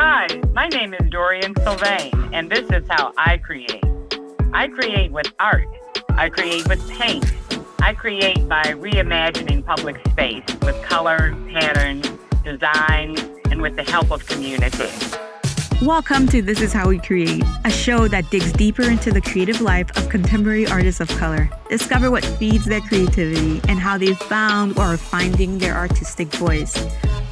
Hi, my name is Dorian Sylvain, and this is how I create. I create with art. I create with paint. I create by reimagining public space with color, patterns, design, and with the help of community. Welcome to This Is How We Create, a show that digs deeper into the creative life of contemporary artists of color. Discover what feeds their creativity and how they found or are finding their artistic voice.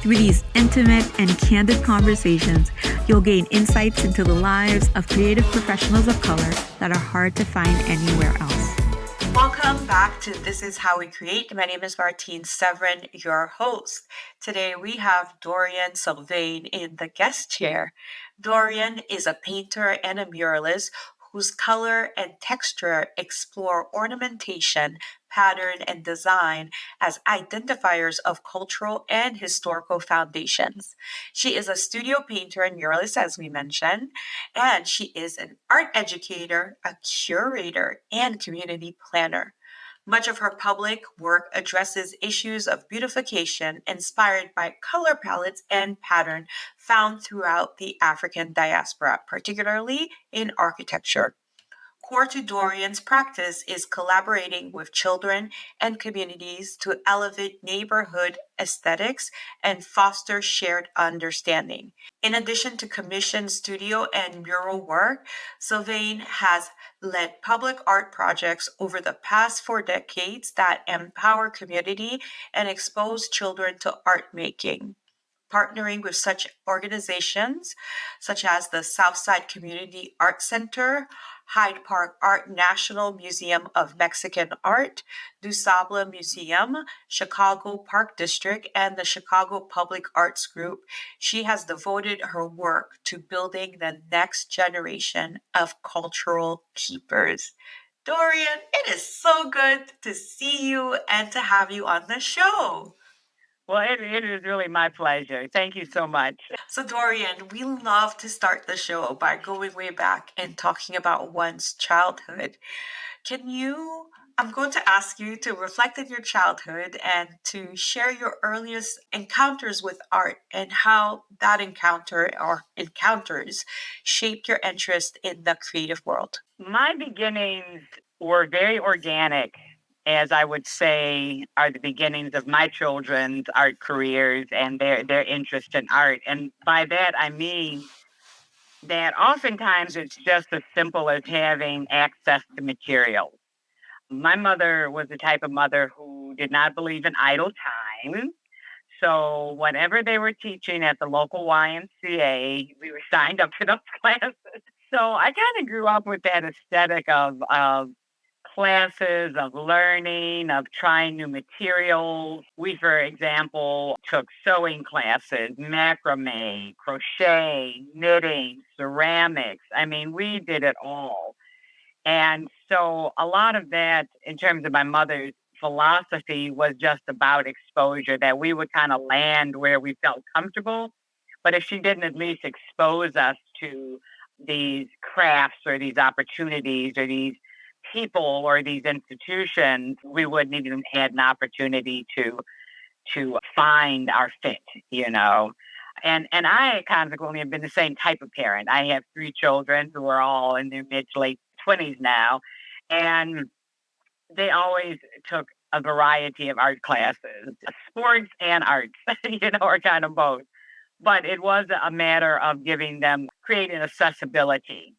Through these intimate and candid conversations, you'll gain insights into the lives of creative professionals of color that are hard to find anywhere else. Welcome back to This Is How We Create. My name is Martine Severin, your host. Today we have Dorian Sylvain in the guest chair. Dorian is a painter and a muralist whose color and texture explore ornamentation, pattern, and design as identifiers of cultural and historical foundations. She is a studio painter and muralist, as we mentioned, and she is an art educator, a curator, and community planner. Much of her public work addresses issues of beautification inspired by color palettes and pattern found throughout the African diaspora, particularly in architecture. Core to Dorian's practice is collaborating with children and communities to elevate neighborhood aesthetics and foster shared understanding. In addition to commissioned studio and mural work, Sylvain has led public art projects over the past 4 decades that empower community and expose children to art making. Partnering with such organizations such as the Southside Community Art Center, Hyde Park Art National Museum of Mexican Art, DuSable Museum, Chicago Park District, and the Chicago Public Arts Group, she has devoted her work to building the next generation of cultural keepers. Dorian, it is so good to see you and to have you on the show. Well, it is really my pleasure. Thank you so much. So, Dorian, we love to start the show by going way back and talking about one's childhood. I'm going to ask you to reflect on your childhood and to share your earliest encounters with art and how that encounter or encounters shaped your interest in the creative world. My beginnings were very organic, as I would say, are the beginnings of my children's art careers and their interest in art. And by that, I mean that oftentimes it's just as simple as having access to materials. My mother was the type of mother who did not believe in idle time. So whatever they were teaching at the local YMCA, we were signed up for those classes. So I kind of grew up with that aesthetic of classes, of learning, of trying new materials. We, for example, took sewing classes, macrame, crochet, knitting, ceramics. I mean, we did it all. And so a lot of that, in terms of my mother's philosophy, was just about exposure, that we would kind of land where we felt comfortable. But if she didn't at least expose us to these crafts or these opportunities or these people or these institutions, we wouldn't even had an opportunity to find our fit, you know. And I consequently have been the same type of parent. I have 3 children who are all in their mid to late 20s now, and they always took a variety of art classes, sports and arts, or kind of both. But it was a matter of giving them, creating accessibility,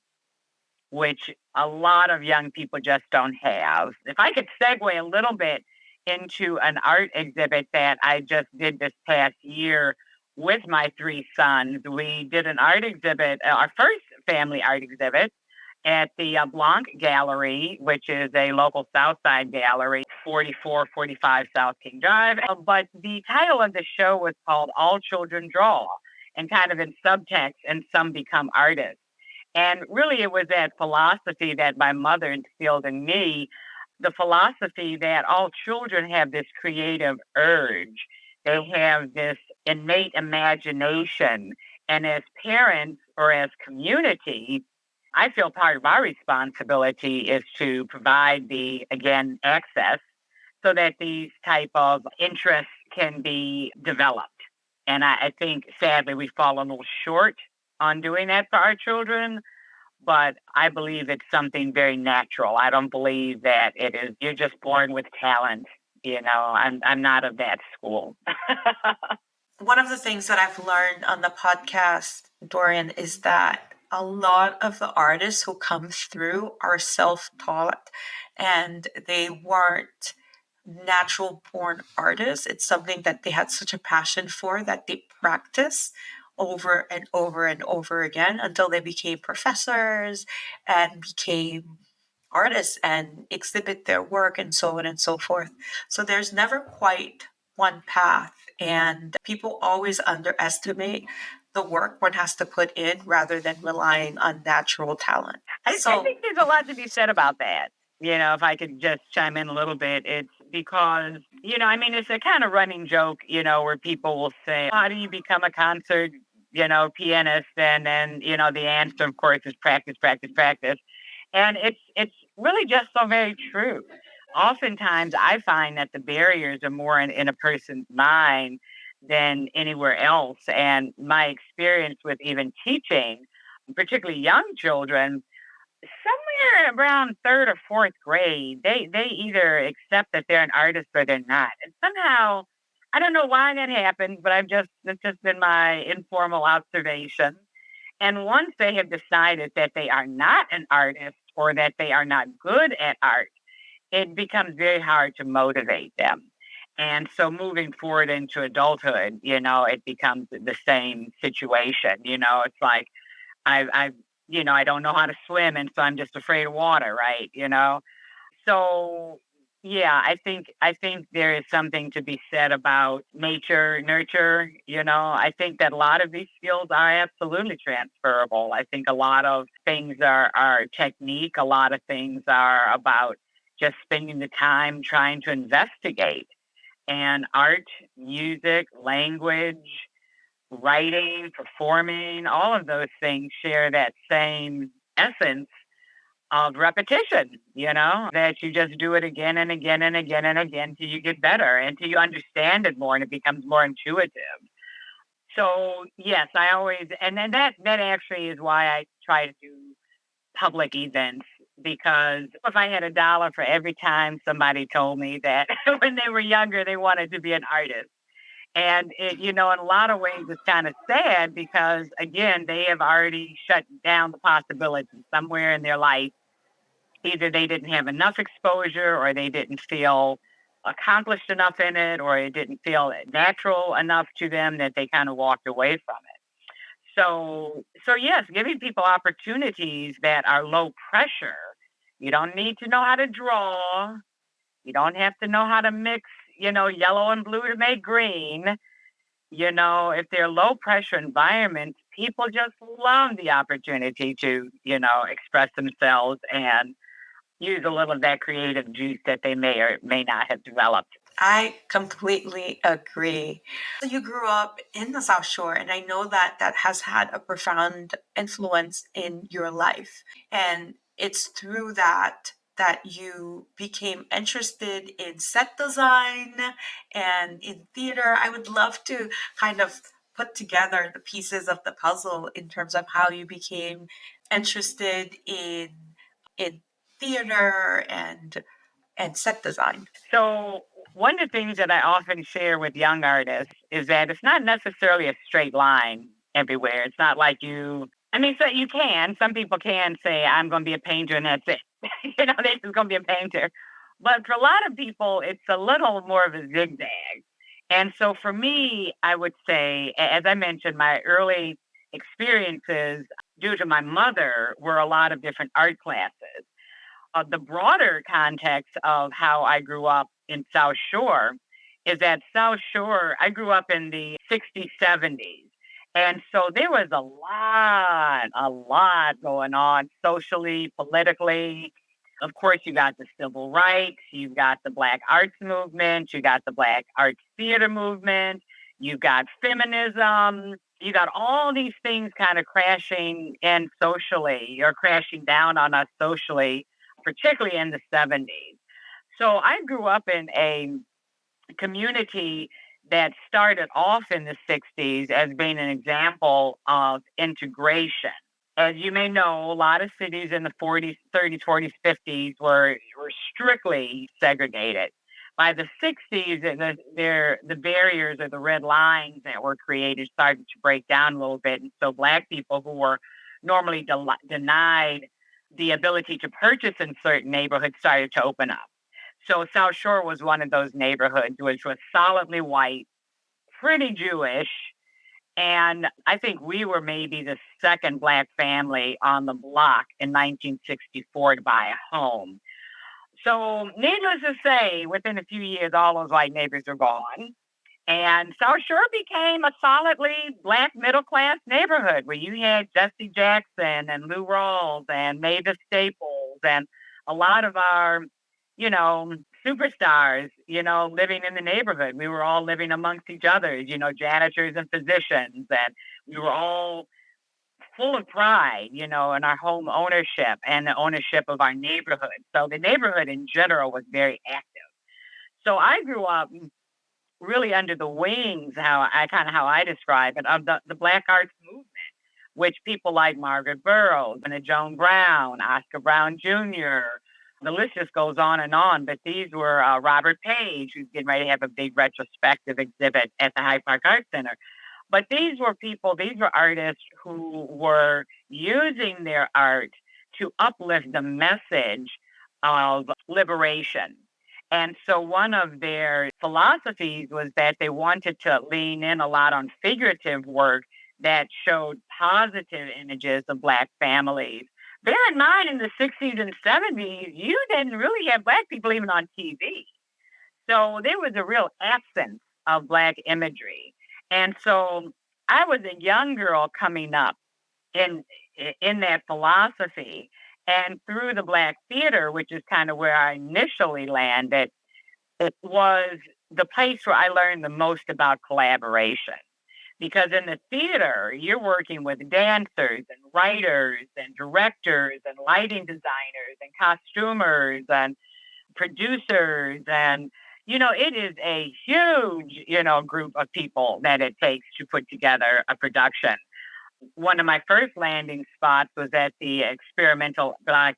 which a lot of young people just don't have. If I could segue a little bit into an art exhibit that I just did this past year with my 3 sons, we did an art exhibit, our first family art exhibit at the Blanc Gallery, which is a local Southside gallery, 4445 South King Drive. But the title of the show was called All Children Draw, and kind of in subtext, and some become artists. And really, it was that philosophy that my mother instilled in me, the philosophy that all children have this creative urge. They have this innate imagination. And as parents or as community, I feel part of our responsibility is to provide the, again, access so that these type of interests can be developed. And I think, sadly, we've fallen a little short on doing that for our children, but I believe it's something very natural. I don't believe that it is you're just born with talent. I'm not of that school. One of the things that I've learned on the podcast, Dorian, is that a lot of the artists who come through are self-taught and they weren't natural born artists. It's something that they had such a passion for that they practice over and over and over again until they became professors and became artists and exhibit their work and so on and so forth. So there's never quite one path, and people always underestimate the work one has to put in rather than relying on natural talent. I think there's a lot to be said about that. If I could just chime in a little bit, it's because, it's a kind of running joke, where people will say, how do you become a concert, pianist? And then, the answer, of course, is practice, practice, practice. And it's really just so very true. Oftentimes, I find that the barriers are more in a person's mind than anywhere else. And my experience with even teaching, particularly young children, somewhere around third or fourth grade, they either accept that they're an artist or they're not. And somehow, I don't know why that happens, but it's just been my informal observation. And once they have decided that they are not an artist or that they are not good at art, it becomes very hard to motivate them. And so moving forward into adulthood, it becomes the same situation. It's like I don't know how to swim, and so I'm just afraid of water, right? So yeah, I think there is something to be said about nature, nurture. I think that a lot of these skills are absolutely transferable. I think a lot of things are technique. A lot of things are about just spending the time trying to investigate. And art, music, language, writing, performing, all of those things share that same essence of repetition, that you just do it again and again and again and again till you get better and till you understand it more and it becomes more intuitive. So yes, and then that actually is why I try to do public events, because if I had $1 for every time somebody told me that when they were younger they wanted to be an artist. And in a lot of ways, it's kind of sad because, again, they have already shut down the possibility somewhere in their life. Either they didn't have enough exposure or they didn't feel accomplished enough in it, or it didn't feel natural enough to them that they kind of walked away from it. So yes, giving people opportunities that are low pressure. You don't need to know how to draw. You don't have to know how to mix, yellow and blue to make green. If they're low pressure environments, people just love the opportunity to, express themselves and use a little of that creative juice that they may or may not have developed. I completely agree. You grew up in the South Shore, and I know that has had a profound influence in your life. And it's through that you became interested in set design and in theater. I would love to kind of put together the pieces of the puzzle in terms of how you became interested in theater and set design. So one of the things that I often share with young artists is that it's not necessarily a straight line everywhere. It's not like so you can. Some people can say, I'm going to be a painter and that's it. They're just going to be a painter. But for a lot of people, it's a little more of a zigzag. And so for me, I would say, as I mentioned, my early experiences due to my mother were a lot of different art classes. The broader context of how I grew up in South Shore is that South Shore, I grew up in the 60s, 70s. And so there was a lot going on socially, politically. Of course, you got the civil rights, you've got the Black arts movement, you got the Black arts theater movement, you've got feminism, you got all these things kind of crashing in socially or crashing down on us socially, particularly in the 70s. So I grew up in a community that started off in the 60s as being an example of integration. As you may know, a lot of cities in the 40s, 30s, 40s, 50s were strictly segregated. By the 60s, the barriers or the red lines that were created started to break down a little bit. And so Black people who were normally denied the ability to purchase in certain neighborhoods started to open up. So South Shore was one of those neighborhoods, which was solidly white, pretty Jewish. And I think we were maybe the second Black family on the block in 1964 to buy a home. So, needless to say, within a few years, all those white neighbors are gone. And South Shore became a solidly Black middle class neighborhood where you had Jesse Jackson and Lou Rawls and Mavis Staples and a lot of our, you know, superstars, living in the neighborhood. We were all living amongst each other, janitors and physicians. And we were all full of pride, in our home ownership and the ownership of our neighborhood. So the neighborhood in general was very active. So I grew up really under the wings, how I describe it, of the Black arts movement, which people like Margaret Burroughs and Joan Brown, Oscar Brown Jr., the list just goes on and on. But these were Robert Page, who's getting ready to have a big retrospective exhibit at the Hyde Park Art Center. But these were artists who were using their art to uplift the message of liberation. And so one of their philosophies was that they wanted to lean in a lot on figurative work that showed positive images of Black families. Bear in mind, in the 60s and 70s, you didn't really have Black people even on TV. So there was a real absence of Black imagery. And so I was a young girl coming up in that philosophy. And through the Black theater, which is kind of where I initially landed, it was the place where I learned the most about collaboration. Because in the theater, you're working with dancers and writers and directors and lighting designers and costumers and producers. And, it is a huge, group of people that it takes to put together a production. One of my first landing spots was at the Experimental Black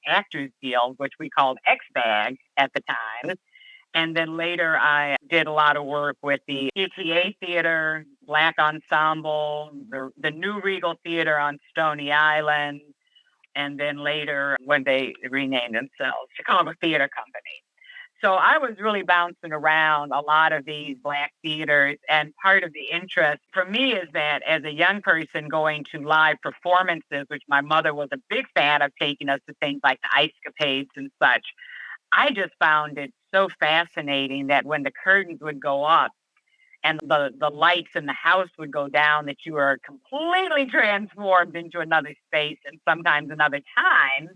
Actors Guild, which we called XBAG at the time. And then later I did a lot of work with the ETA Theater, Black Ensemble, the New Regal Theater on Stony Island, and then later when they renamed themselves, Chicago Theater Company. So I was really bouncing around a lot of these Black theaters. And part of the interest for me is that as a young person going to live performances, which my mother was a big fan of taking us to things like the Ice Capades and such, I just found it so fascinating that when the curtains would go up and the lights in the house would go down, that you were completely transformed into another space and sometimes another time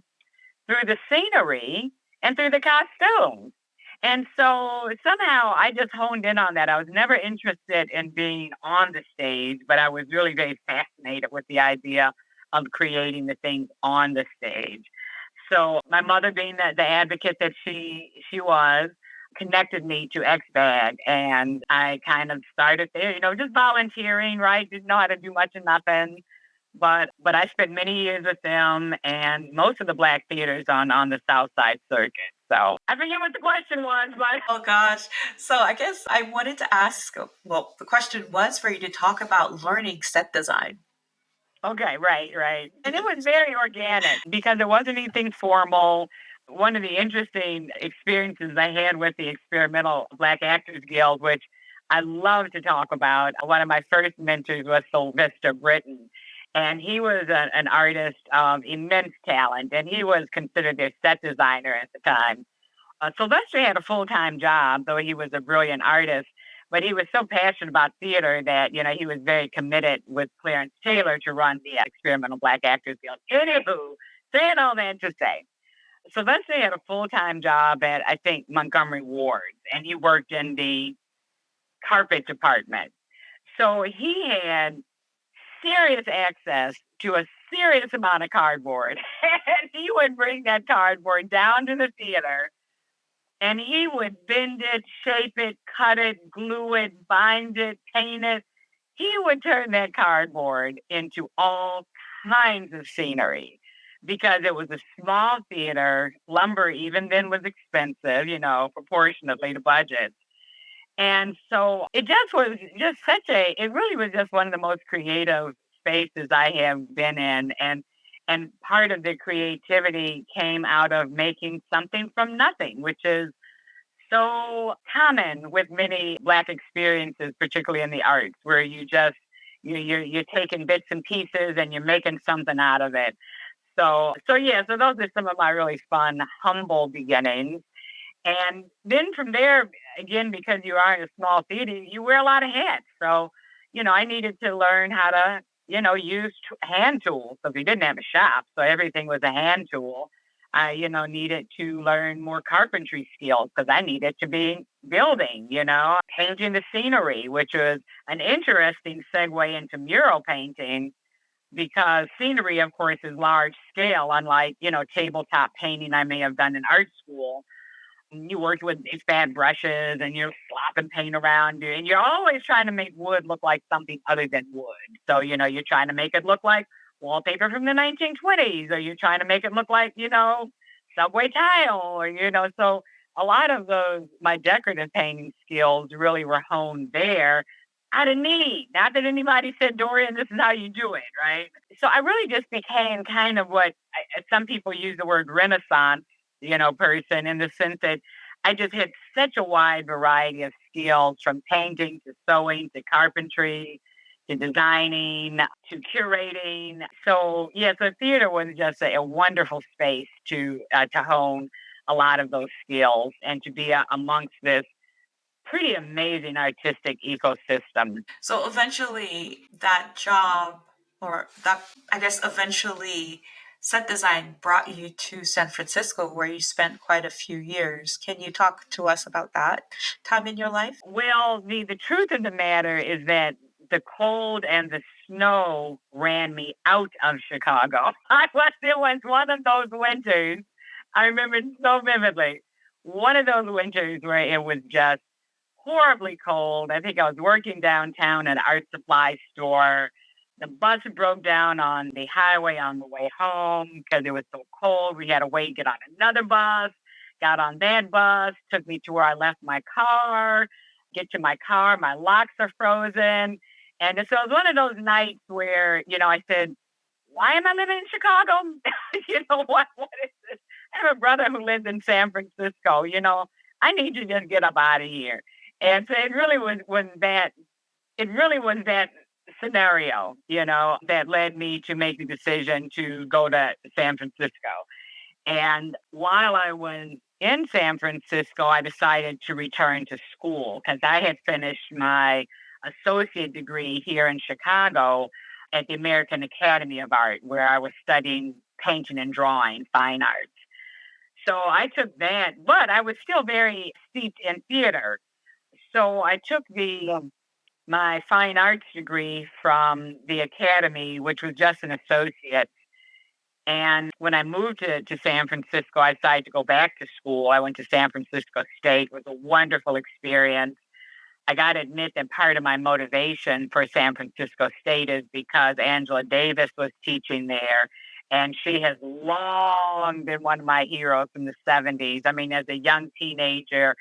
through the scenery and through the costumes. And so somehow I just honed in on that. I was never interested in being on the stage, but I was really very fascinated with the idea of creating the things on the stage. So my mother, being the advocate that she was, connected me to XBAG, and I kind of started there, just volunteering, right? Didn't know how to do much of nothing. But I spent many years with them and most of the Black theaters on the South Side Circuit. So I forget what the question was, but oh gosh. So I guess I wanted to ask, well, the question was for you to talk about learning set design. Okay, right. And it was very organic because it wasn't anything formal. One of the interesting experiences I had with the Experimental Black Actors Guild, which I love to talk about, one of my first mentors was Sylvester Britton. And he was an artist of immense talent, and he was considered their set designer at the time. Sylvester had a full-time job, though he was a brilliant artist, but he was so passionate about theater that, he was very committed with Clarence Taylor to run the Experimental Black Actors Guild. Anywho, saying all that to say, Sylvester had a full-time job at, I think, Montgomery Ward, and he worked in the carpet department. So he had serious access to a serious amount of cardboard. And he would bring that cardboard down to the theater And he would bend it, shape it, cut it, glue it, bind it, paint it. He would turn that cardboard into all kinds of scenery because it was a small theater. Lumber, even then, was expensive, proportionately to budget. And so it just was just it really was just one of the most creative spaces I have been in. And part of the creativity came out of making something from nothing, which is so common with many Black experiences, particularly in the arts, where you're taking bits and pieces and you're making something out of it. So those are some of my really fun, humble beginnings. And then from there, again, because you are in a small theater, you wear a lot of hats. So, I needed to learn how to, use hand tools. So we didn't have a shop, so everything was a hand tool. I, needed to learn more carpentry skills because I needed to be building, painting the scenery, which was an interesting segue into mural painting because scenery, of course, is large scale, unlike, tabletop painting I may have done in art school. You work with these bad brushes and you're slopping paint around you, and you're always trying to make wood look like something other than wood. So, you're trying to make it look like wallpaper from the 1920s, or you're trying to make it look like, subway tile, or, so a lot of my decorative painting skills really were honed there out of need. Not that anybody said, Dorian, this is how you do it, right? So I really just became kind of some people use the word Renaissance, person, in the sense that I just had such a wide variety of skills, from painting to sewing to carpentry to designing to curating. So theater was just a wonderful space to hone a lot of those skills and to be amongst this pretty amazing artistic ecosystem. So eventually, that job, or that, I guess, eventually set design brought you to San Francisco, where you spent quite a few years. Can you talk to us about that time in your life? Well, the truth of the matter is that the cold and the snow ran me out of Chicago. It was one of those winters. I remember it so vividly. One of those winters where it was just horribly cold. I think I was working downtown at an art supply store. The bus broke down on the highway on the way home because it was so cold. We had to wait, get on another bus, got on that bus, took me to where I left my car, get to my car, my locks are frozen. And so it was one of those nights where, I said, why am I living in Chicago? What is this? I have a brother who lives in San Francisco. I need to just get up out of here. And so it really was that scenario, that led me to make the decision to go to San Francisco. And while I was in San Francisco, I decided to return to school because I had finished my associate degree here in Chicago at the American Academy of Art, where I was studying painting and drawing, fine arts. So I took that, but I was still very steeped in theater. So I took my fine arts degree from the academy, which was just an associate. And when I moved to San Francisco, I decided to go back to school. I went to San Francisco State. It was a wonderful experience. I got to admit that part of my motivation for San Francisco State is because Angela Davis was teaching there. And she has long been one of my heroes from the 70s. I mean, as a young teenager,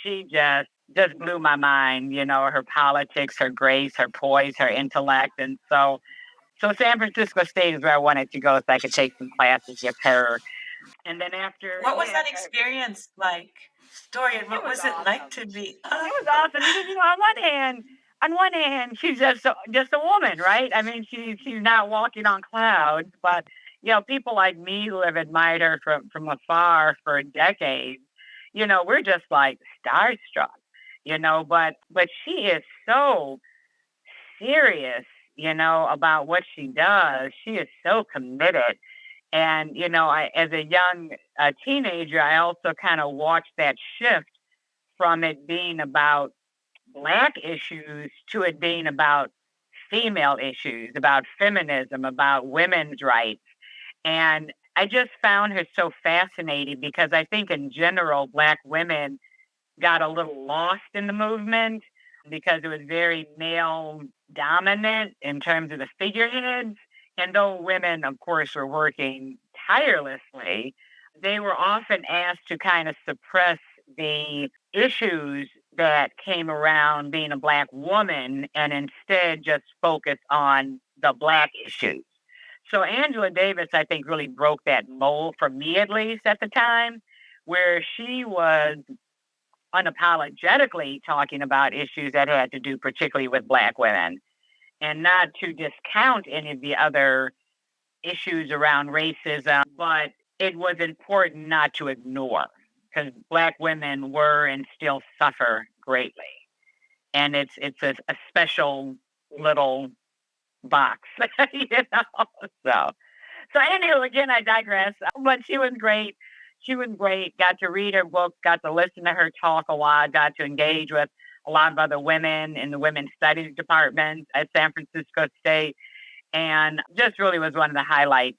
she just blew my mind, her politics, her grace, her poise, her intellect. And so San Francisco State is where I wanted to go so I could take some classes with her. And then after... What was that experience like? Dorian, what was it like to be? It was awesome because, on one hand, she's just a woman, right? I mean, she's not walking on clouds, but, people like me who have admired her from afar for decades, we're just like starstruck, but she is so serious, about what she does. She is so committed. And, as a young teenager, I also kind of watched that shift from it being about Black issues to it being about female issues, about feminism, about women's rights. And I just found her so fascinating because I think in general, Black women got a little lost in the movement because it was very male dominant in terms of the figureheads. And though women, of course, were working tirelessly, they were often asked to kind of suppress the issues that came around being a Black woman and instead just focus on the Black issues. So Angela Davis, I think, really broke that mold for me, at least at the time, where she was unapologetically talking about issues that had to do particularly with Black women, and not to discount any of the other issues around racism, but it was important not to ignore because Black women were and still suffer greatly. And it's a special little box, you know. So so anyway, again, I digress. But she was great. She was great. Got to read her book, got to listen to her talk a lot, got to engage with a lot of other women in the women's studies department at San Francisco State. And just really was one of the highlights,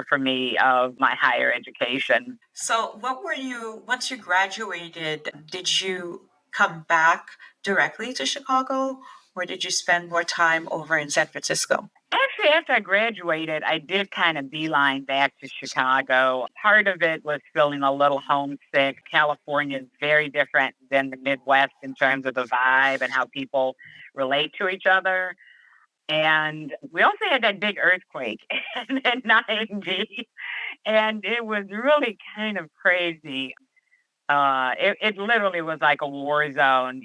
for me of my higher education. So, what were you, once you graduated, did you come back directly to Chicago or did you spend more time over in San Francisco? Actually, after I graduated, I did kind of beeline back to Chicago. Part of it was feeling a little homesick. California is very different than the Midwest in terms of the vibe and how people relate to each other. And we also had that big earthquake in 90, and it was really kind of crazy. It literally was like a war zone,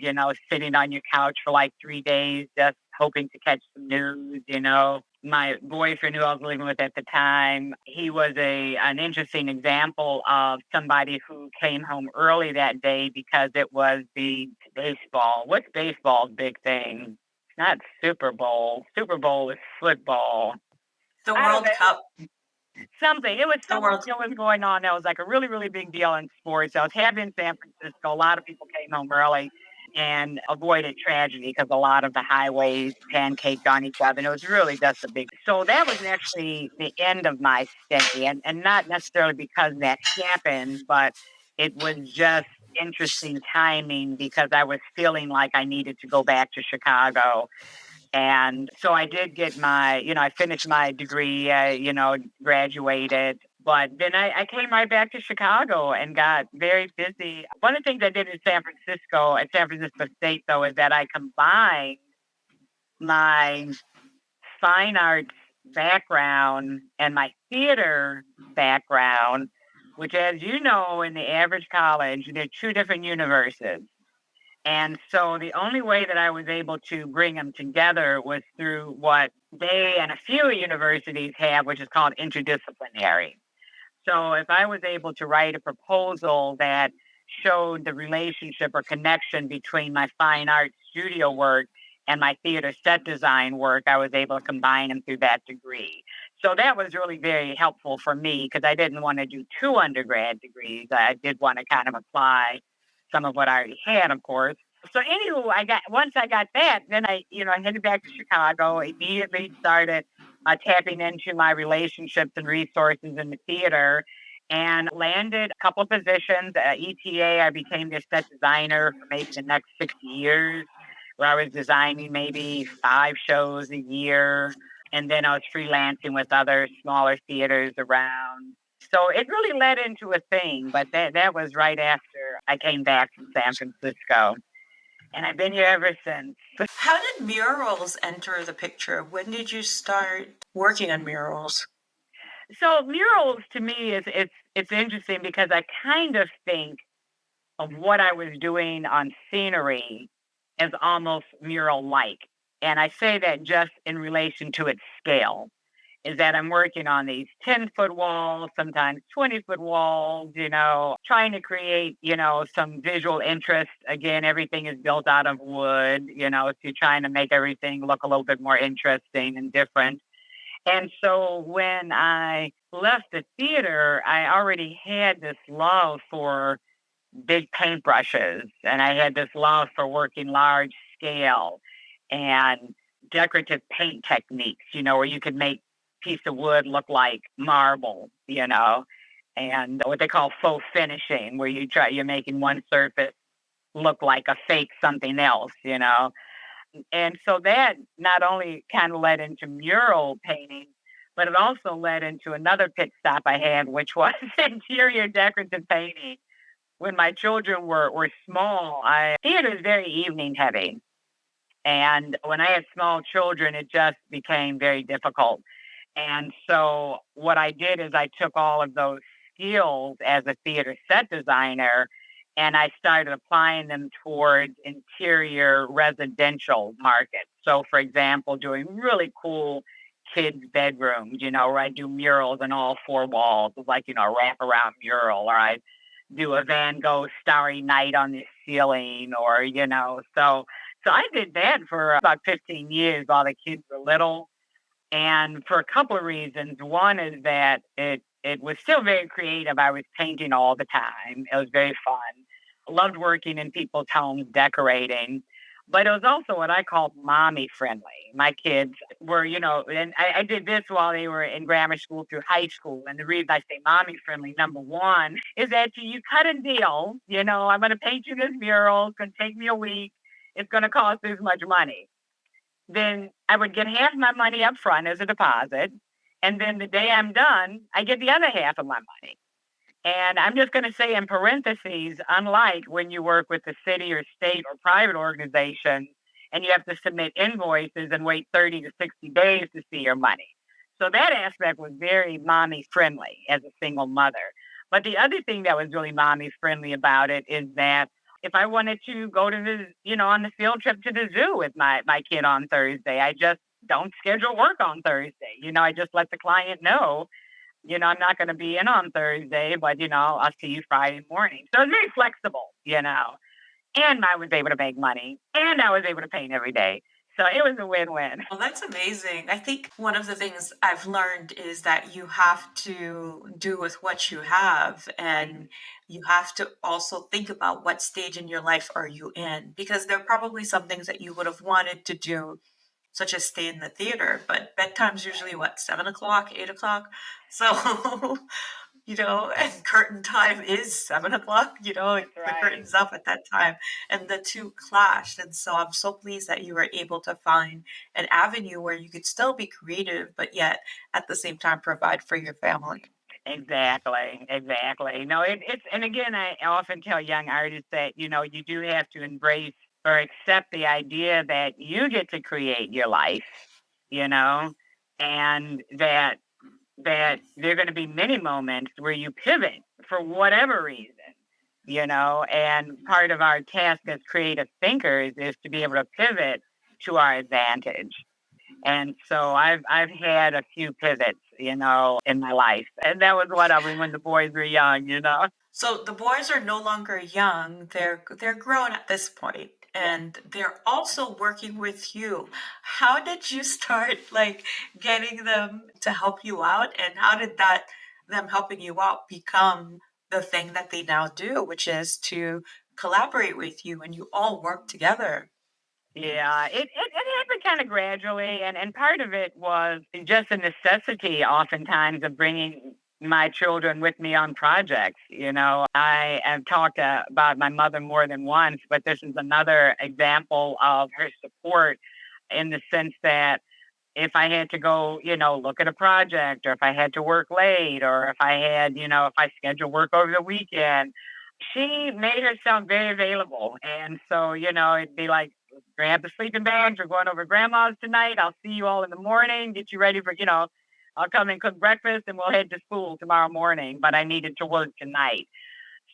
sitting on your couch for like 3 days, just hoping to catch some news. My boyfriend who I was living with at the time, he was an interesting example of somebody who came home early that day because it was the baseball. What's baseball's big thing? Not Super Bowl. Super Bowl is football. The I don't World know. Cup. Something. It was The something World that was going on that was like a really, really big deal in sports. I was happy in San Francisco. A lot of people came home early and avoided tragedy because a lot of the highways pancaked on each other. And it was really just a big. So that was actually the end of my stay. And not necessarily because that happened, but it was just interesting timing because I was feeling like I needed to go back to Chicago. And so I did get I finished my degree, graduated, but then I came right back to Chicago and got very busy. One of the things I did in San Francisco State, though, is that I combined my fine arts background and my theater background, which, as you know, in the average college, they're two different universes. And so the only way that I was able to bring them together was through what they and a few universities have, which is called interdisciplinary. So if I was able to write a proposal that showed the relationship or connection between my fine arts studio work and my theater set design work, I was able to combine them through that degree. So that was really very helpful for me because I didn't want to do two undergrad degrees. I did want to kind of apply some of what I already had, of course. So anywho, once I got that, then I headed back to Chicago, immediately started tapping into my relationships and resources in the theater and landed a couple of positions. At ETA, I became their set designer for maybe the next 6 years, where I was designing maybe 5 shows a year. And then I was freelancing with other smaller theaters around. So it really led into a thing, but that was right after I came back from San Francisco. And I've been here ever since. How did murals enter the picture? When did you start working on murals? So murals to me it's interesting because I kind of think of what I was doing on scenery as almost mural-like. And I say that just in relation to its scale. Is that I'm working on these 10-foot walls, sometimes 20-foot walls, trying to create, some visual interest. Again, everything is built out of wood, so you're trying to make everything look a little bit more interesting and different. And so when I left the theater, I already had this love for big paintbrushes, and I had this love for working large scale and decorative paint techniques, where you could make piece of wood look like marble, and what they call faux finishing, where you're making one surface look like a fake something else. And so that not only kind of led into mural painting, but it also led into another pit stop I had, which was interior decorative painting. When my children were small, theater is very evening heavy. And when I had small children, it just became very difficult. And so what I did is I took all of those skills as a theater set designer and I started applying them towards interior residential markets. So, for example, doing really cool kids' bedrooms, where I do murals on all four walls, like, a wraparound mural, or I do a Van Gogh Starry Night on the ceiling, so I did that for about 15 years while the kids were little. And for a couple of reasons. One is that it was still very creative. I was painting all the time. It was very fun. I loved working in people's homes, decorating. But it was also what I called mommy friendly. My kids were, and I did this while they were in grammar school through high school. And the reason I say mommy friendly, number one, is that you cut a deal. I'm going to paint you this mural. It's going to take me a week. It's going to cost this much money. Then I would get half my money up front as a deposit. And then the day I'm done, I get the other half of my money. And I'm just going to say in parentheses, unlike when you work with the city or state or private organization and you have to submit invoices and wait 30 to 60 days to see your money. So that aspect was very mommy friendly as a single mother. But the other thing that was really mommy friendly about it is that if I wanted to go to on the field trip to the zoo with my kid on Thursday, I just don't schedule work on Thursday. I just let the client know, I'm not going to be in on Thursday, but, I'll see you Friday morning. So it's very flexible, and I was able to make money and I was able to paint every day. So it was a win-win. Well, that's amazing. I think one of the things I've learned is that you have to do with what you have, and you have to also think about what stage in your life are you in, because there are probably some things that you would have wanted to do, such as stay in the theater, but bedtime's usually what, 7 o'clock, 8 o'clock? So, and curtain time is 7 o'clock, the Right. curtain's up at that time, and the two clashed. And so I'm so pleased that you were able to find an avenue where you could still be creative, but yet at the same time provide for your family. Exactly. No, it's, and again, I often tell young artists that, you do have to embrace or accept the idea that you get to create your life, and that there are going to be many moments where you pivot for whatever reason, and part of our task as creative thinkers is to be able to pivot to our advantage. And so I've had a few pivots, in my life. And that was one of them when the boys were young. So the boys are no longer young. They're grown at this point, and they're also working with you. How did you start getting them to help you out, and how did them helping you out become the thing that they now do, which is to collaborate with you and you all work together? Yeah, it happened kind of gradually, and part of it was just a necessity, oftentimes, of bringing my children with me on projects. I have talked about my mother more than once, but this is another example of her support in the sense that if I had to go, look at a project, or if I had to work late, or if I had, if I scheduled work over the weekend, she made herself very available. And so, it'd be like, grab the sleeping bags. We're going over to grandma's tonight. I'll see you all in the morning. Get you ready for, I'll come and cook breakfast and we'll head to school tomorrow morning. But I needed to work tonight.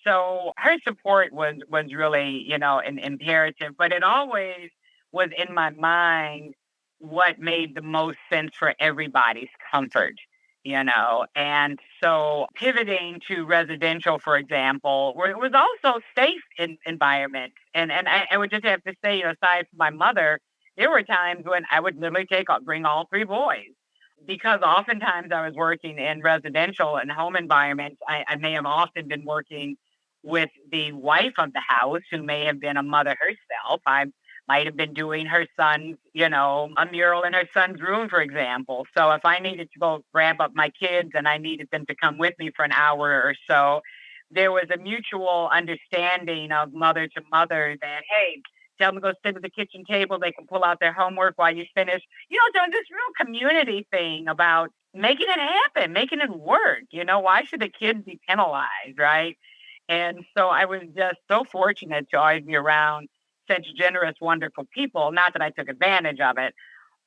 So her support was really, an imperative. But it always was in my mind what made the most sense for everybody's comfort. And so pivoting to residential, for example, where it was also safe environment. And I would just have to say, aside from my mother, there were times when I would literally bring all three boys, because oftentimes I was working in residential and home environments. I may have often been working with the wife of the house, who may have been a mother herself. might have been doing her son's, a mural in her son's room, for example. So if I needed to go grab up my kids and I needed them to come with me for an hour or so, there was a mutual understanding of mother to mother that, hey, tell them to go sit at the kitchen table. They can pull out their homework while you finish. There was this real community thing about making it happen, making it work. Why should the kids be penalized, right? And so I was just so fortunate to always be around such generous, wonderful people. Not that I took advantage of it,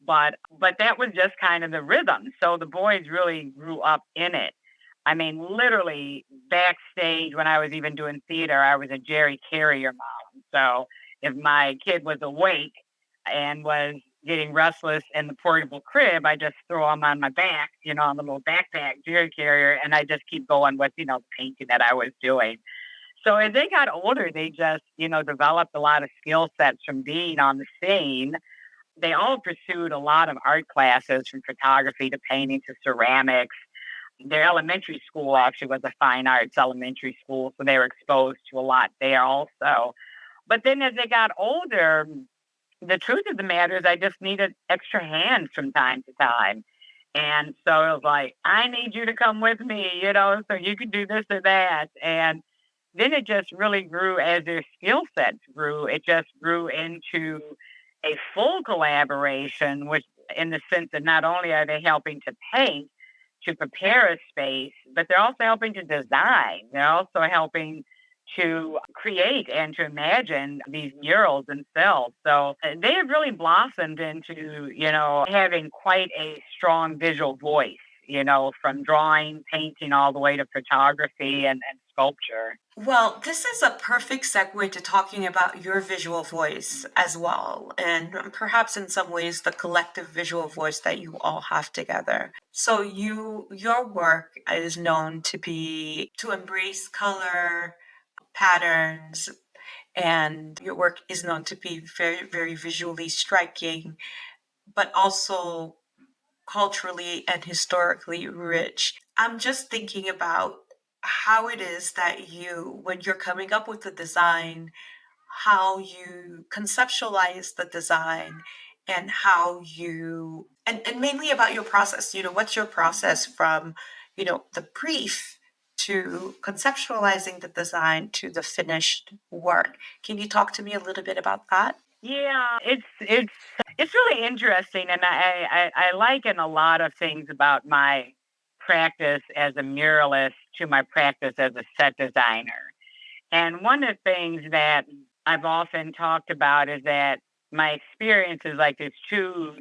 but that was just kind of the rhythm. So the boys really grew up in it. I mean, literally backstage when I was even doing theater, I was a Jerry Carrier mom. So if my kid was awake and was getting restless in the portable crib, I just throw him on my back, on the little backpack Jerry Carrier, and I just keep going with, the painting that I was doing. So as they got older, they just, developed a lot of skill sets from being on the scene. They all pursued a lot of art classes from photography to painting to ceramics. Their elementary school actually was a fine arts elementary school, so they were exposed to a lot there also. But then as they got older, the truth of the matter is I just needed extra hands from time to time. And so it was like, I need you to come with me, so you can do this or that. And then it just really grew as their skill sets grew. It just grew into a full collaboration, which in the sense that not only are they helping to paint, to prepare a space, but they're also helping to design. They're also helping to create and to imagine these murals themselves. So they have really blossomed into, having quite a strong visual voice, from drawing, painting, all the way to photography and sculpture. Well, this is a perfect segue to talking about your visual voice as well, and perhaps in some ways the collective visual voice that you all have together. So your work is known to embrace color, patterns, and your work is known to be very, very visually striking, but also culturally and historically rich. I'm just thinking about how it is that when you're coming up with the design, how you conceptualize the design and how and mainly about your process. What's your process from, the brief to conceptualizing the design to the finished work. Can you talk to me a little bit about that? Yeah, it's really interesting, and I liken a lot of things about my practice as a muralist to my practice as a set designer. And one of the things that I've often talked about is that my experience is like there's two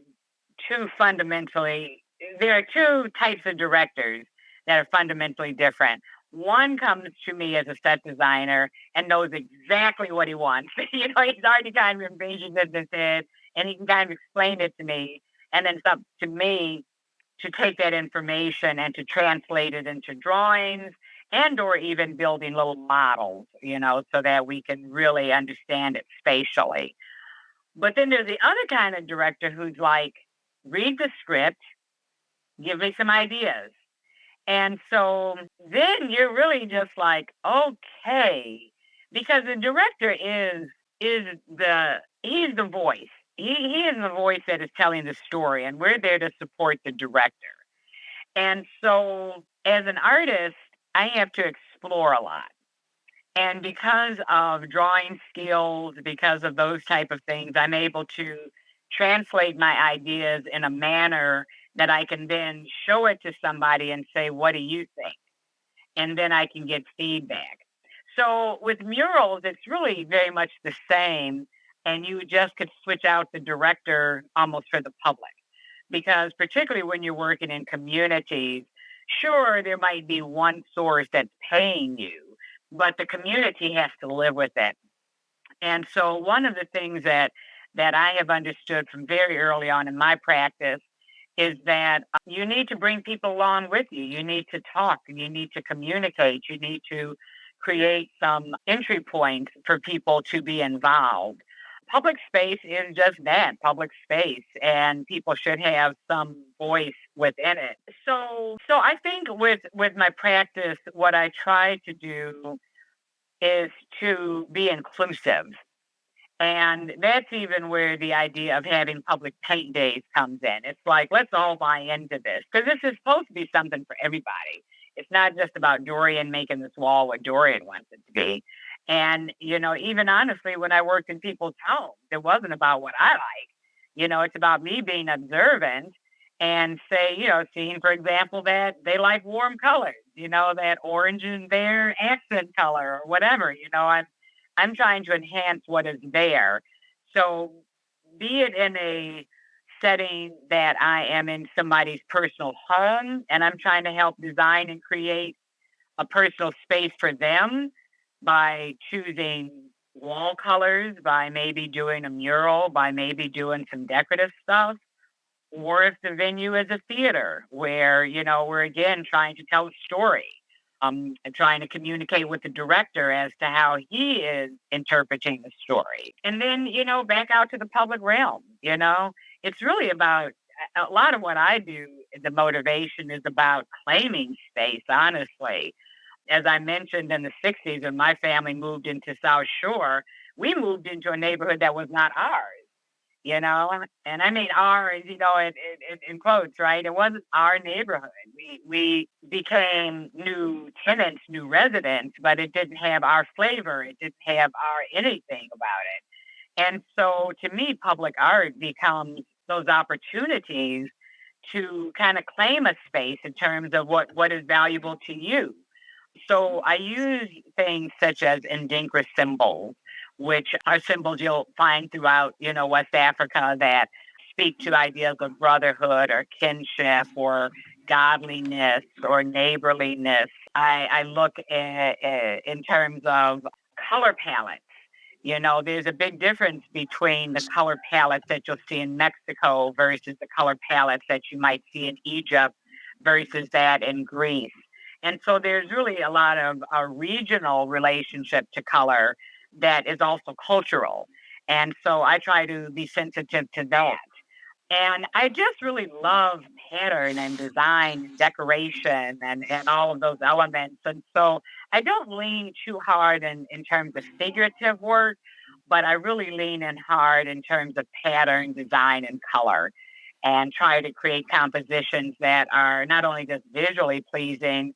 fundamentally there are two types of directors that are fundamentally different. One comes to me as a set designer and knows exactly what he wants. He's already kind of envisioned it in his head, and he can kind of explain it to me. And then it's up to me to take that information and to translate it into drawings and or even building little models, so that we can really understand it spatially. But then there's the other kind of director who's like, read the script, give me some ideas. And so then you're really just like, okay, because the director he's the voice. He is the voice that is telling the story, and we're there to support the director. And so as an artist, I have to explore a lot. And because of drawing skills, because of those type of things, I'm able to translate my ideas in a manner that I can then show it to somebody and say, what do you think? And then I can get feedback. So with murals, it's really very much the same. And you just could switch out the director almost for the public. Because particularly when you're working in communities, sure, there might be one source that's paying you, but the community has to live with it. And so one of the things that I have understood from very early on in my practice is that you need to bring people along with you. You need to talk, you need to communicate, you need to create some entry points for people to be involved. Public space is just that, public space, and people should have some voice within it. So I think with my practice, what I try to do is to be inclusive. And that's even where the idea of having public paint days comes in. It's like, let's all buy into this because this is supposed to be something for everybody. It's not just about Dorian making this wall what Dorian wants it to be. And, even honestly, when I worked in people's homes, it wasn't about what I like. It's about me being observant and say, seeing, for example, that they like warm colors, that orange is their accent color or whatever. I'm trying to enhance what is there. So be it in a setting that I am in somebody's personal home and I'm trying to help design and create a personal space for them by choosing wall colors, by maybe doing a mural, by maybe doing some decorative stuff, or if the venue is a theater where, we're again trying to tell a story, and trying to communicate with the director as to how he is interpreting the story. And then, back out to the public realm, it's really about a lot of what I do. The motivation is about claiming space, honestly. As I mentioned in the 60s, when my family moved into South Shore, we moved into a neighborhood that was not ours, and I mean ours, in quotes, right? It wasn't our neighborhood. We became new tenants, new residents, but it didn't have our flavor. It didn't have our anything about it. And so to me, public art becomes those opportunities to kind of claim a space in terms of what is valuable to you. So I use things such as Indigenous symbols, which are symbols you'll find throughout, West Africa that speak to ideas of brotherhood or kinship or godliness or neighborliness. I look at, in terms of color palettes. There's a big difference between the color palettes that you'll see in Mexico versus the color palettes that you might see in Egypt versus that in Greece. And so there's really a lot of a regional relationship to color that is also cultural. And so I try to be sensitive to that. And I just really love pattern and design, decoration, and all of those elements. And so I don't lean too hard in terms of figurative work, but I really lean in hard in terms of pattern, design, and color, and try to create compositions that are not only just visually pleasing,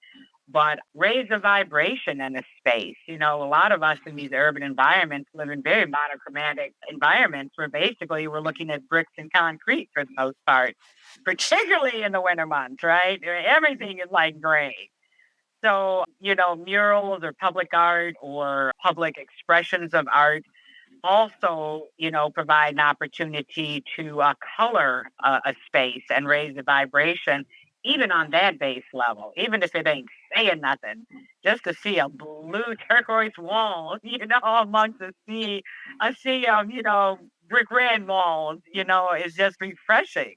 but raise the vibration in a space. A lot of us in these urban environments live in very monochromatic environments where basically we're looking at bricks and concrete for the most part, particularly in the winter months, right? Everything is like gray. So, murals or public art or public expressions of art also, provide an opportunity to color a space and raise the vibration, even on that base level, even if it ain't saying nothing, just to see a blue turquoise wall, amongst a sea of, brick red walls, is just refreshing.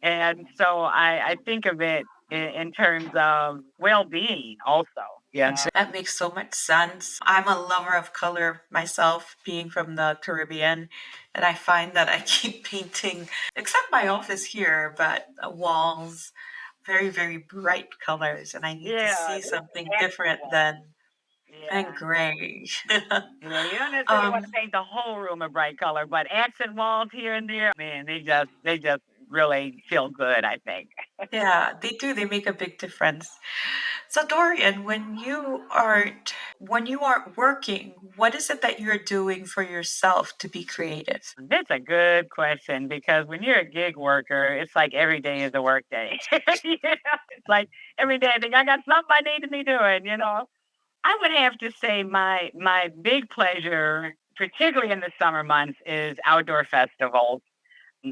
And so I think of it in terms of well-being also. Yeah. That makes so much sense. I'm a lover of color myself, being from the Caribbean, and I find that I keep painting, except my office here, but walls, very, very bright colors, and I need to see something different than gray. Yeah, you don't necessarily want to paint the whole room a bright color, but accent walls here and there, man, they just really feel good, I think. Yeah, they do. They make a big difference. So Dorian, when you aren't working, what is it that you're doing for yourself to be creative? That's a good question because when you're a gig worker, it's like every day is a work day. It's like every day I think I got something I need to be doing. I would have to say my big pleasure, particularly in the summer months, is outdoor festivals.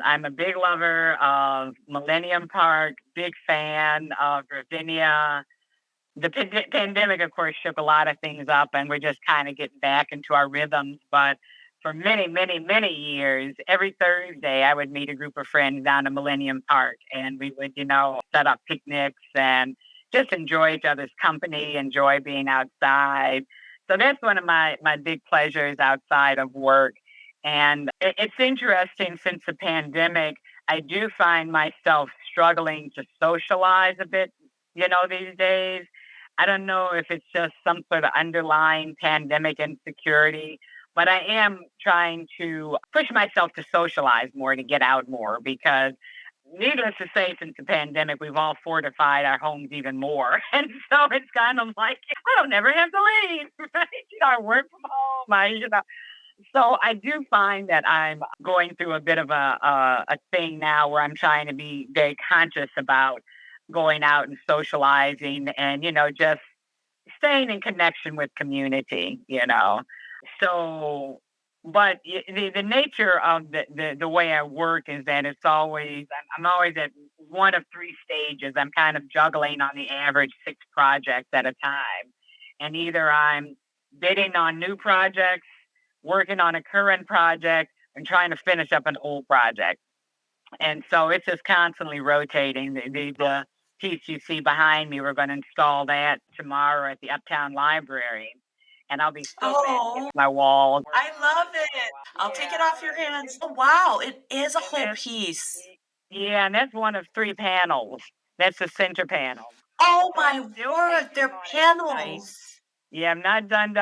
I'm a big lover of Millennium Park, big fan of Virginia. The pandemic, of course, shook a lot of things up, and we're just kind of getting back into our rhythms. But for many, many, many years, every Thursday, I would meet a group of friends down to Millennium Park, and we would, set up picnics and just enjoy each other's company, enjoy being outside. So that's one of my big pleasures outside of work. And it's interesting since the pandemic, I do find myself struggling to socialize a bit, these days. I don't know if it's just some sort of underlying pandemic insecurity, But I am trying to push myself to socialize more, to get out more, because needless to say, since the pandemic, we've all fortified our homes even more. And so it's kind of like, I don't never have to leave, right? I work from home. So I do find that I'm going through a bit of a thing now where I'm trying to be very conscious about going out and socializing and, just staying in connection with community. So, but the nature of the way I work is that I'm always at one of three stages. I'm kind of juggling on the average 6 projects at a time. And either I'm bidding on new projects, working on a current project, and trying to finish up an old project. And so it's just constantly rotating. The piece you see behind me, we're going to install that tomorrow at the Uptown Library. And I'll be so glad to get Oh, my wall. I love it. I'll take it off your hands. Oh, wow. It is a whole piece. Yeah, and that's one of 3 panels. That's the center panel. Oh, So I'm my still word. painting They're on it tonight. panels. Yeah, I'm not done,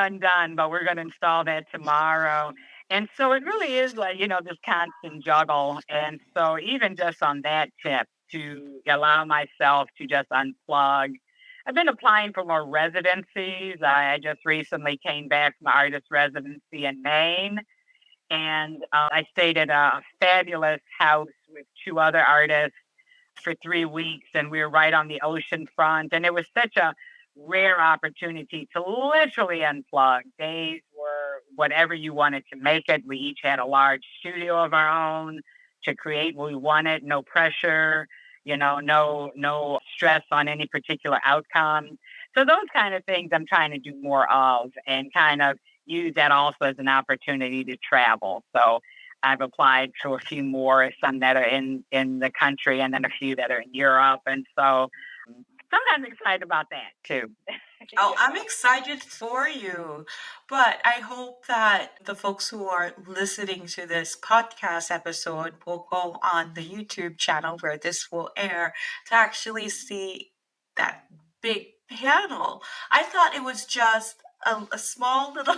but we're going to install that tomorrow. And so it really is like, this constant juggle. And so even just on that tip, to allow myself to just unplug. I've been applying for more residencies. I just recently came back from artist residency in Maine. And I stayed at a fabulous house with 2 other artists for 3 weeks, and we were right on the ocean front. And it was such a rare opportunity to literally unplug. Days were whatever you wanted to make it. We each had a large studio of our own to create what we wanted, no pressure, no stress on any particular outcome. So those kind of things I'm trying to do more of and kind of use that also as an opportunity to travel. So I've applied to a few more, some that are in the country and then a few that are in Europe. And so sometimes excited about that too. Oh, I'm excited for you. But I hope that the folks who are listening to this podcast episode will go on the YouTube channel where this will air to actually see that big panel. I thought it was just a small little.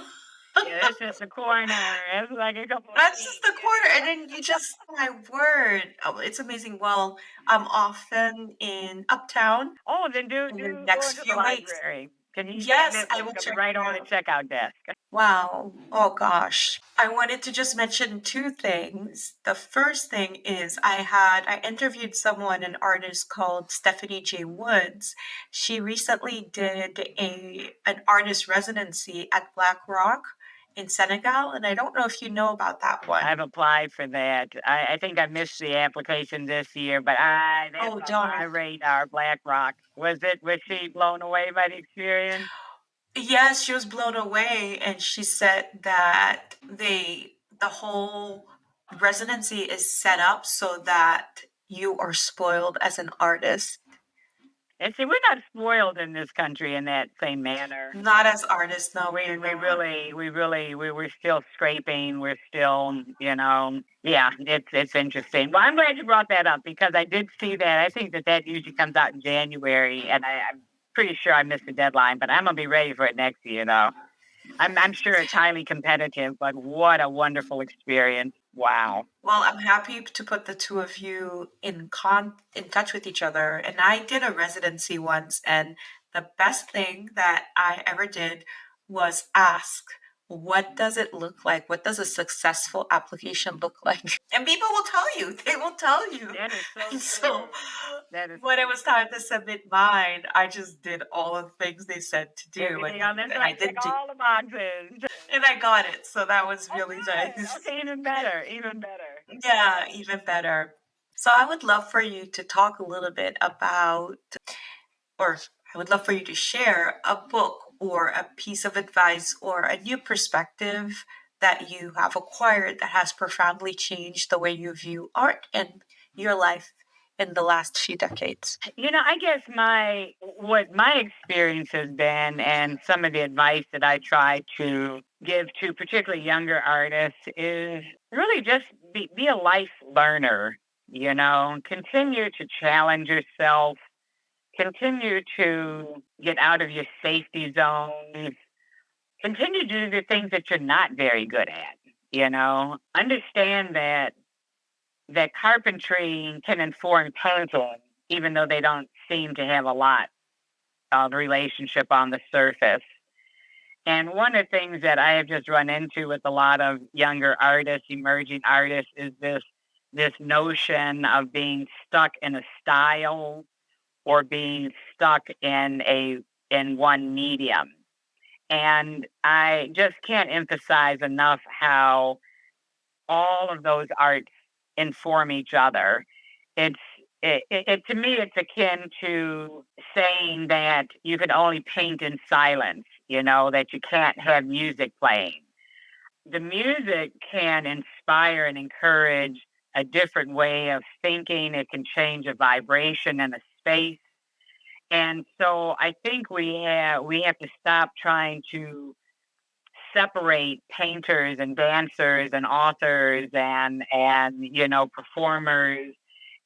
Yeah, that's just a corner. It's like a couple of That's just the feet. corner, and then you just, my word, oh, it's amazing. Well, I'm often in Uptown Oh, then do in the go next into the few weeks. library. Can you send Yes, it? I It's will gonna be check right it on the out. checkout desk. Wow. Oh gosh. I wanted to just mention two things. The first thing is I interviewed someone, an artist called Stephanie J. Woods. She recently did an artist residency at Black Rock in Senegal, and I don't know if you know about that one. I've applied for that. I think I missed the application this year, but that's Oh, on darn. my radar. BlackRock. Was she blown away by the experience? Yes, she was blown away, and she said that the whole residency is set up so that you are spoiled as an artist, And see, we're not spoiled in this country in that same manner. not as artists. No, We we're not. we're still scraping. We're still, yeah, it's interesting. Well, I'm glad you brought that up because I did see that. I think that usually comes out in January, and I'm pretty sure I missed the deadline, but I'm gonna be ready for it next year, though. I'm sure it's highly competitive, but what a wonderful experience! Wow. Well, I'm happy to put the two of you in touch with each other. And I did a residency once, and the best thing that I ever did was ask, what does it look like? What does a successful application look like? And people will tell you. They will tell you. That is so So true. That is when it was time to submit mine, I just did all the things they said to do, everything on this and I list, check did do, all the boxes. and I got it. So that was Oh, really good. nice. Okay, even better, even better. Yeah, even better. So I would love for you to talk a little bit about, or I would love for you to share a book or a piece of advice or a new perspective that you have acquired that has profoundly changed the way you view art and your life in the last few decades. I guess what my experience has been and some of the advice that I try to give to particularly younger artists is really just be a life learner, continue to challenge yourself, continue to get out of your safety zones, continue to do the things that you're not very good at. Understand that carpentry can inform painting, even though they don't seem to have a lot of relationship on the surface. And one of the things that I have just run into with a lot of younger artists, emerging artists, is this notion of being stuck in a style or being stuck in one medium. And I just can't emphasize enough how all of those arts inform each other. To me, it's akin to saying that you can only paint in silence, that you can't have music playing. The music can inspire and encourage a different way of thinking. It can change a vibration in a space. And so I think we have to stop trying to separate painters and dancers and authors and performers,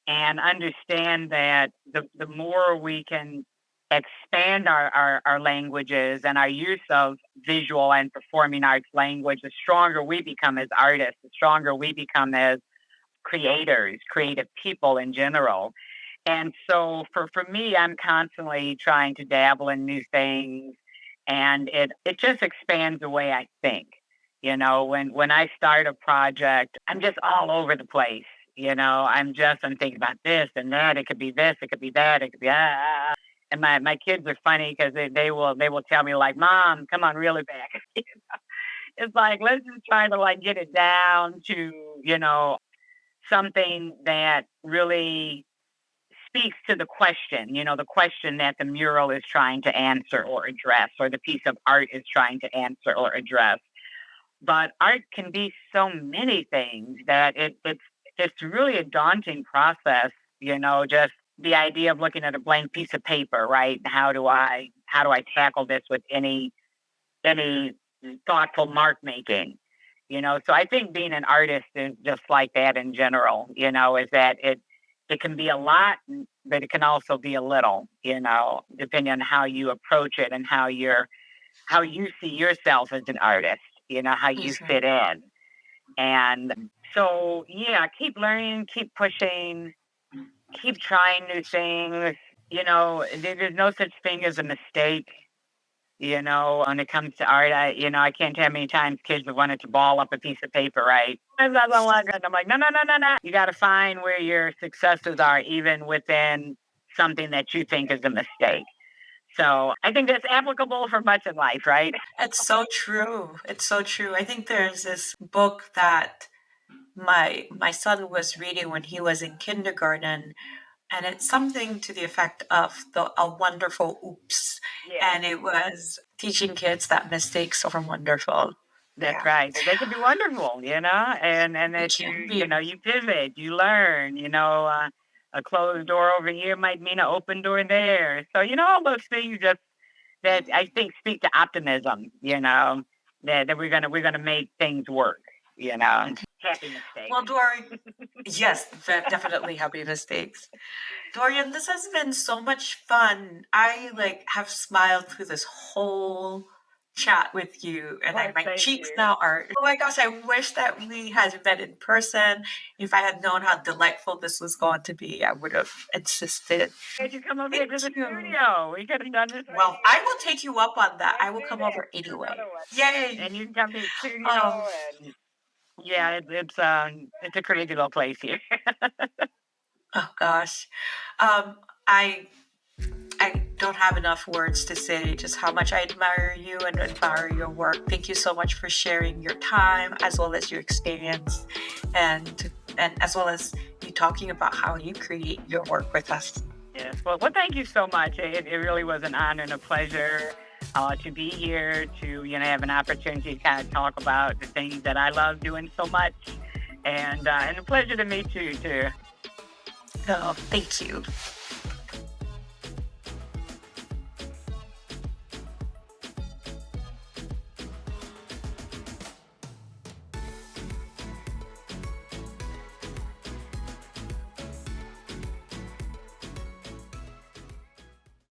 and understand that the more we can expand our languages and our use of visual and performing arts language, the stronger we become as artists, the stronger we become as creators, creative people in general. And so for me, I'm constantly trying to dabble in new things, and it just expands the way I think. When I start a project, I'm just all over the place. I'm thinking about this and that. It could be this, it could be that, it could be And my kids are funny because they will tell me, like, Mom, come on, reel it back. It's like, let's just try to get it down to something that really speaks to the question, the question that the mural is trying to answer or address, or the piece of art is trying to answer or address. But art can be so many things that it's really a daunting process, just the idea of looking at a blank piece of paper, right? How do I tackle this with any thoughtful mark making? So I think being an artist is just like that in general, is that it can be a lot, but it can also be a little, depending on how you approach it and how you see yourself as an artist, how you fit in. And so, yeah, keep learning, keep pushing, keep trying new things. There's no such thing as a mistake. When it comes to art, I can't tell how many times kids have wanted to ball up a piece of paper, right? And I'm like, no. You got to find where your successes are, even within something that you think is a mistake. So I think that's applicable for much in life, right? It's so true. It's so true. I think there's this book that my son was reading when he was in kindergarten, and it's something to the effect of a wonderful oops. Yeah. And it was teaching kids that mistakes are wonderful. That's right. They can be wonderful, and that you pivot, you learn, a closed door over here might mean an open door there. So, all those things that I think speak to optimism, that we're gonna make things work, Happy mistakes. Well, Dorian, yes, definitely happy mistakes. Dorian, this has been so much fun. I have smiled through this whole chat with you, and my cheeks now are, oh my gosh, I wish that we had met in person. If I had known how delightful this was going to be, I would have insisted. Did you come over here to the studio? We could have done this. Well, I will take you up on that. I will come over anyway. Yay! And you can come to the studio. Yeah, it's a crazy little place here. Oh gosh, I don't have enough words to say just how much I admire you and admire your work. Thank you so much for sharing your time as well as your experience, and as well as you talking about how you create your work with us. Yes, well, thank you so much. It really was an honor and a pleasure to be here, to have an opportunity to kind of talk about the things that I love doing so much, and a pleasure to meet you too. Oh, thank you.